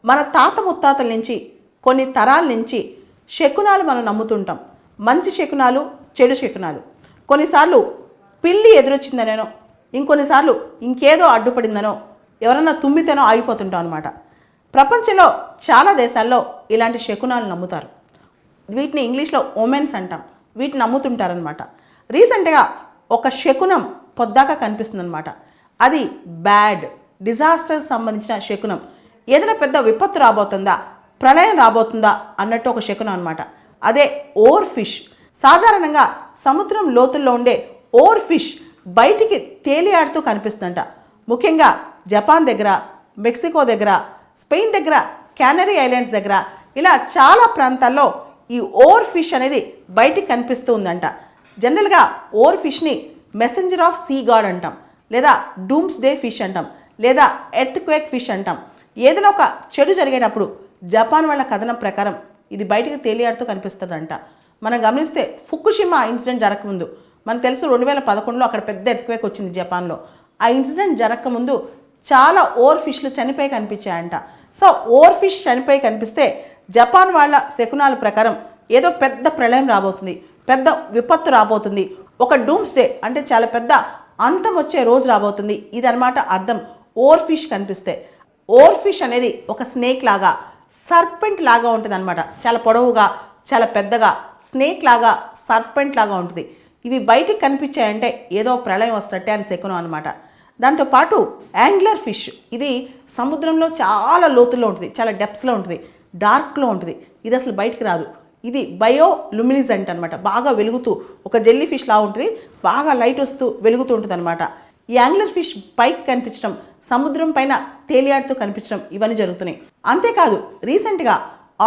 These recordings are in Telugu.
మన తాత ముత్తాతల నుంచి కొన్ని తరాల నుంచి శకునాలు మనం నమ్ముతుంటాం. మంచి శకునాలు, చెడు శకునాలు. కొన్నిసార్లు పిల్లి ఎదురొచ్చిందనో, ఇంకొన్నిసార్లు ఇంకేదో అడ్డుపడిందనో, ఎవరన్నా తుమ్మితేనో ఆగిపోతుంటాం అనమాట. ప్రపంచంలో చాలా దేశాల్లో ఇలాంటి శకునాలు నమ్ముతారు. వీటిని ఇంగ్లీష్లో ఒమెన్స్ అంటాం. వీటిని నమ్ముతుంటారనమాట. రీసెంట్గా ఒక శకునం పొద్దాక కనిపిస్తుందన్నమాట. అది బ్యాడ్, డిజాస్టర్ సంబంధించిన శకునం. ఏదైనా పెద్ద విపత్తు రాబోతుందా, ప్రళయం రాబోతుందా అన్నట్టు ఒక శకునం అనమాట. అదే ఓవర్ ఫిష్. సాధారణంగా సముద్రం లోతుల్లో ఉండే ఓవర్ ఫిష్ బయటికి తేలియాడుతూ కనిపిస్తుందంట. ముఖ్యంగా జపాన్ దగ్గర, మెక్సికో దగ్గర, స్పెయిన్ దగ్గర, క్యానరీ ఐలాండ్స్ దగ్గర ఇలా చాలా ప్రాంతాల్లో ఈ ఓవర్ ఫిష్ అనేది బయటికి కనిపిస్తూ ఉందంట. జనరల్గా ఓవర్ ఫిష్ని మెసెంజర్ ఆఫ్ సీ గాడ్ అంటాం, లేదా డూమ్స్ డే ఫిష్ అంటాం, లేదా ఎర్త్ క్వేక్ ఫిష్ అంటాం. ఏదైనా ఒక చెడు జరిగేటప్పుడు జపాన్ వాళ్ళ కథనం ప్రకారం ఇది బయటికి తేలియాడుతూ కనిపిస్తుందంట. మనం గమనిస్తే ఫుకుషిమా ఇన్సిడెంట్ జరగకముందు, మనకు తెలుసు 2011లో అక్కడ పెద్ద ఎర్త్ క్వేక్ వచ్చింది జపాన్లో. ఆ ఇన్సిడెంట్ జరగకముందు చాలా ఓవర్ ఫిష్లు చనిపోయి కనిపించాయంట. సో ఓవర్ ఫిష్ చనిపోయి కనిపిస్తే జపాన్ వాళ్ళ శకునాల ప్రకారం ఏదో పెద్ద ప్రళయం రాబోతుంది, పెద్ద విపత్తు రాబోతుంది, ఒక డూమ్స్ డే అంటే చాలా పెద్ద అంతం వచ్చే రోజు రాబోతుంది. ఇదనమాట అర్థం ఓవర్ ఫిష్ కనిపిస్తే. ఓవర్ ఫిష్ అనేది ఒక స్నేక్ లాగా, సర్పెంట్ లాగా ఉంటుంది అనమాట. చాలా పొడవుగా, చాలా పెద్దగా, స్నేక్ లాగా, సర్పెంట్ లాగా ఉంటుంది. ఇవి బయటికి కనిపించాయంటే ఏదో ప్రళయం వస్తున్నట్టే అని శకునం అనమాట. దాంతోపాటు యాంగ్లర్ ఫిష్, ఇది సముద్రంలో చాలా లోతుల్లో ఉంటుంది, చాలా డెప్స్లో ఉంటుంది, డార్క్లో ఉంటుంది. ఇది అసలు బయటికి రాదు. ఇది బయోలుమినిజెంట్ అనమాట. బాగా వెలుగుతూ ఒక జెల్లీ ఫిష్ లా ఉంటుంది, బాగా లైట్ వస్తూ వెలుగుతూ ఉంటుంది అనమాట. ఈ యాంగ్లర్ ఫిష్ పైకి కనిపించడం, సముద్రం పైన తేలియాడుతూ కనిపించడం, ఇవన్నీ జరుగుతున్నాయి. అంతేకాదు రీసెంట్గా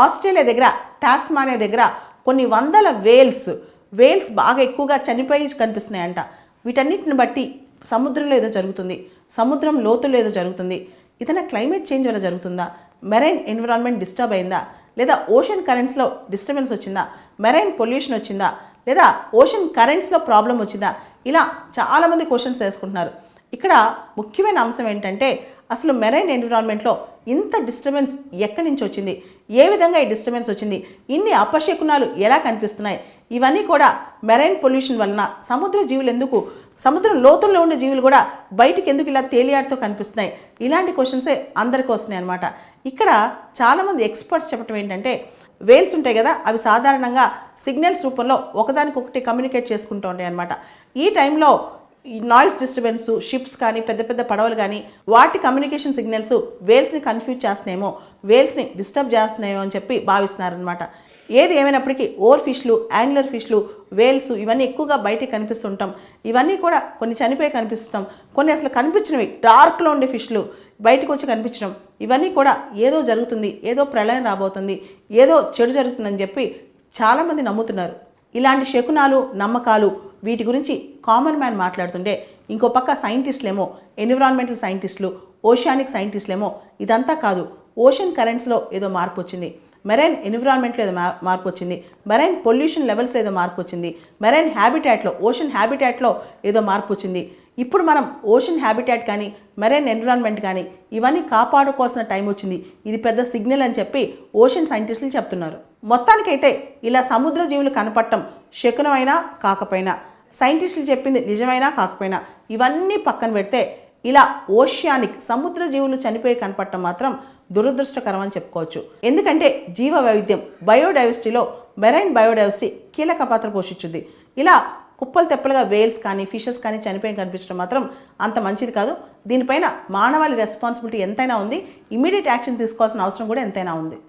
ఆస్ట్రేలియా దగ్గర, టాస్మానియా దగ్గర కొన్ని వందల వేల్స్ బాగా ఎక్కువగా చనిపోయి కనిపిస్తున్నాయంట. వీటన్నిటిని బట్టి సముద్రంలో ఏదో జరుగుతుంది, సముద్రం లోతుల్లో ఏదో జరుగుతుంది. ఇతన క్లైమేట్ చేంజ్ వల్ల జరుగుతుందా, మెరైన్ ఎన్విరాన్మెంట్ డిస్టర్బ్ అయిందా, లేదా ఓషన్ కరెంట్స్లో డిస్టర్బెన్స్ వచ్చిందా, మెరైన్ పొల్యూషన్ వచ్చిందా, లేదా ఓషన్ కరెంట్స్లో ప్రాబ్లం వచ్చిందా, ఇలా చాలామంది క్వశ్చన్స్ వేసుకుంటున్నారు. ఇక్కడ ముఖ్యమైన అంశం ఏంటంటే అసలు మెరైన్ ఎన్విరాన్మెంట్లో ఇంత డిస్టర్బెన్స్ ఎక్కడి నుంచి వచ్చింది, ఏ విధంగా ఈ డిస్టర్బెన్స్ వచ్చింది, ఇన్ని అపశకునాలు ఎలా కనిపిస్తున్నాయి, ఇవన్నీ కూడా మెరైన్ పొల్యూషన్ వలన సముద్ర జీవులు ఎందుకు, సముద్రం లోతుల్లో ఉండే జీవులు కూడా బయటికి ఎందుకు ఇలా తేలియాడుతూ కనిపిస్తున్నాయి, ఇలాంటి క్వశ్చన్సే అందరికీ వస్తున్నాయి అనమాట. ఇక్కడ చాలామంది ఎక్స్పర్ట్స్ చెప్పడం ఏంటంటే వేల్స్ ఉంటాయి కదా, అవి సాధారణంగా సిగ్నల్స్ రూపంలో ఒకదానికొకటి కమ్యూనికేట్ చేసుకుంటూ ఉంటాయి అనమాట. ఈ టైంలో ఈ నాయిస్ డిస్టర్బెన్స్, షిప్స్ కానీ పెద్ద పెద్ద పడవలు కానీ వాటి కమ్యూనికేషన్ సిగ్నల్స్ వేల్స్ని కన్ఫ్యూజ్ చేస్తున్నాయేమో, వేల్స్ని డిస్టర్బ్ చేస్తున్నాయేమో అని చెప్పి భావిస్తున్నారనమాట. ఏది ఏమైనప్పటికీ ఓవర్ ఫిష్లు, యాంగ్లర్ ఫిష్లు, వేల్స్ ఇవన్నీ ఎక్కువగా బయటికి కనిపిస్తుంటాం. ఇవన్నీ కూడా కొన్ని చనిపోయి కనిపిస్తాం, కొన్ని అసలు కనిపించినవి డార్క్లో ఉండే ఫిష్లు బయటకు వచ్చి కనిపించడం, ఇవన్నీ కూడా ఏదో జరుగుతుంది, ఏదో ప్రళయం రాబోతుంది, ఏదో చెడు జరుగుతుందని చెప్పి చాలామంది నమ్ముతున్నారు. ఇలాంటి శకునాలు, నమ్మకాలు వీటి గురించి కామన్ మ్యాన్ మాట్లాడుతుంటే ఇంకో పక్క సైంటిస్టులేమో, ఎన్విరాన్మెంటల్ సైంటిస్టులు, ఓషియానిక్ సైంటిస్టులేమో ఇదంతా కాదు, ఓషన్ కరెంట్స్లో ఏదో మార్పు వచ్చింది, మెరైన్ ఎన్విరాన్మెంట్లో ఏదో మార్పు వచ్చింది, మెరైన్ పొల్యూషన్ లెవెల్స్లో ఏదో మార్పు వచ్చింది, మెరైన్ హ్యాబిటాట్లో, ఓషన్ హ్యాబిటాట్లో ఏదో మార్పు వచ్చింది. ఇప్పుడు మనం ఓషన్ హ్యాబిటాట్ కానీ మెరైన్ ఎన్విరాన్మెంట్ కానీ ఇవన్నీ కాపాడుకోవాల్సిన టైం వచ్చింది, ఇది పెద్ద సిగ్నల్ అని చెప్పి ఓషన్ సైంటిస్టులు చెప్తున్నారు. మొత్తానికైతే ఇలా సముద్ర జీవులు కనపడటం శకునమైనా కాకపోయినా, సైంటిస్టులు చెప్పింది నిజమైనా కాకపోయినా, ఇవన్నీ పక్కన పెడితే ఇలా ఓషియానిక్ సముద్ర జీవులు చనిపోయి కనపడటం మాత్రం దురదృష్టకరం అని చెప్పుకోవచ్చు. ఎందుకంటే జీవ వైవిధ్యం, బయోడైవర్సిటీలో మెరైన్ బయోడైవర్సిటీ కీలక పాత్ర పోషించుద్ది. ఇలా కుప్పలు తెప్పలుగా వేల్స్ కానీ ఫిషెస్ కానీ చనిపోయి కనిపించడం మాత్రం అంత మంచిది కాదు. దీనిపైన మానవాళి రెస్పాన్సిబిలిటీ ఎంతైనా ఉంది, ఇమీడియట్ యాక్షన్ తీసుకోవాల్సిన అవసరం కూడా ఎంతైనా ఉంది.